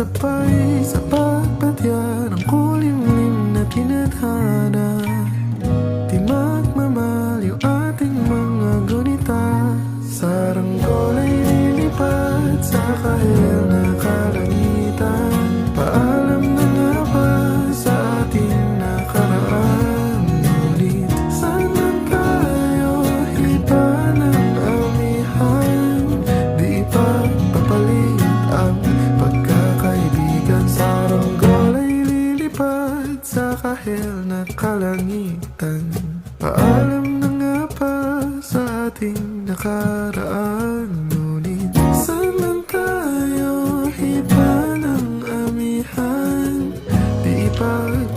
sabay sa pagbatya ng kulimlim na tinadhana. Di magmamaliw ating mga gunita, saranggola ay lilipad sa kahil na kalangitan. Paalam na nga ba sa ating nakaraan, ngunit sana tayo iba ng amihan. Di pagpapalit ang pagkakaibigan, saranggola ay lilipad sa kahil na kalangitan. Paalam na nga ba sa ating nakaraan, ngunit saan tayo iba ng amihan. Di pag